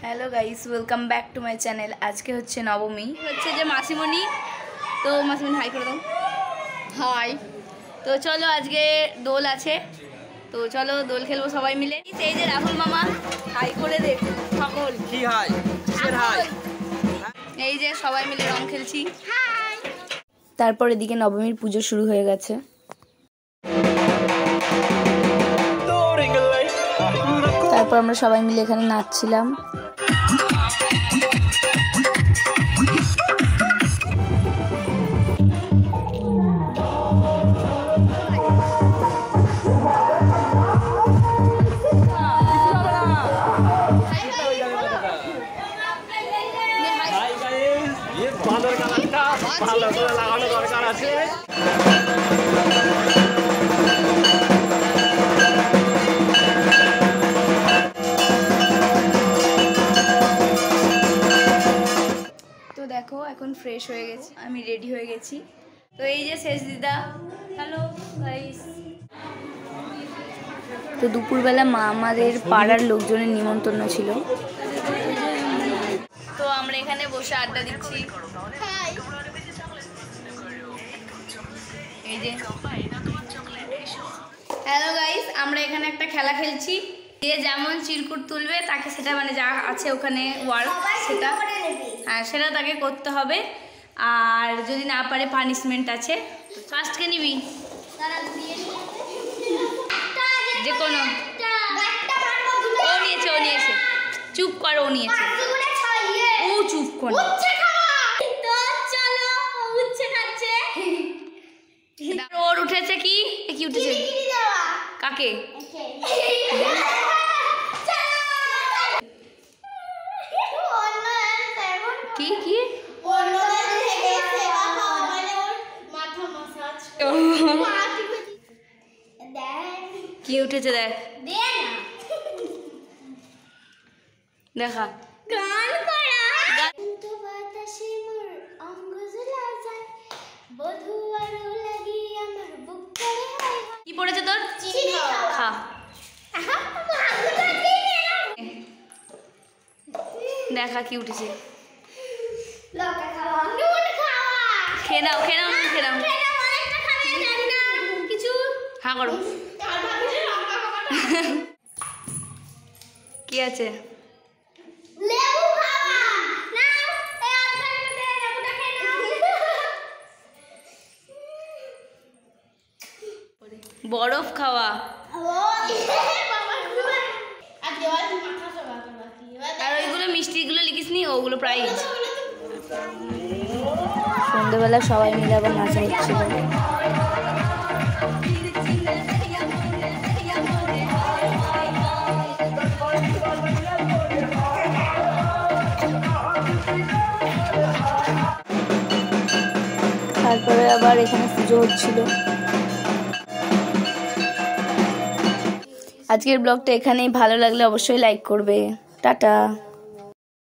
Hello guys welcome back to my channel. आज के होच्छे नवमी होच्छे जे मासिमणि तो मासिमणि हाई करे दाओ हाई। तो चलो आज के दोल आछे तो चलो दोल खेलबो सबाई मिले। এই যে রাহুল মামা হাই করে দেখ সকল কি হাই কিসের হাই এই যে সবাই মিলে রং খেলছি হাই। তারপর এদিকে নবমীর পূজো শুরু হয়ে গেছে। তারপর আমরা সবাই মিলে এখানে নাচছিলাম। ভালো করে লাগানো দরকার আছে। তো দেখো এখন ফ্রেশ হয়ে গেছি, আমি রেডি হয়ে গেছি। তো এই যে শেষ দিদা, হ্যালো গাইস। তো দুপুরবেলা আমাদের পাড়ার লোকজনের নিমন্ত্রণ ছিল, তো আমরা এখানে বসে আড্ডা দিচ্ছি। এই যে হ্যালো গাইস, আমরা এখানে একটা খেলা খেলছি। যে যেমন চিরকুট তুলবে তাকে সেটা মানে যা আছে ওখানে ওয়ার্ক সেটা সেটা তাকে করতে হবে। আর যদি না পারে পানিশমেন্ট আছে। ফার্স্ট কে নিবি? যে কোনো ও নিয়েছে চুপ কর, ও নিয়েছে ও চুপ কর। ওর উঠেছে কি কি উঠেছে কাকে? কি কি কি উঠেছে দেখ দেখা কি পড়েছে তোর? খা দেখা কি উঠেছে, খেয়ে নাও কিছু হ্যাঁ করো। কি আছে? বরফ খাওয়া। আর ওইগুলো মিষ্টিগুলো লিখিসনি, ওগুলো প্রাইজ। সন্ধ্যেবেলা সবাই মিলে আবার নাচা হচ্ছিল। তারপরে আবার এখানে পুজো হচ্ছিল। আজকের ব্লগটা এখানেই, ভালো লাগলে অবশ্যই লাইক করবে। টাটা।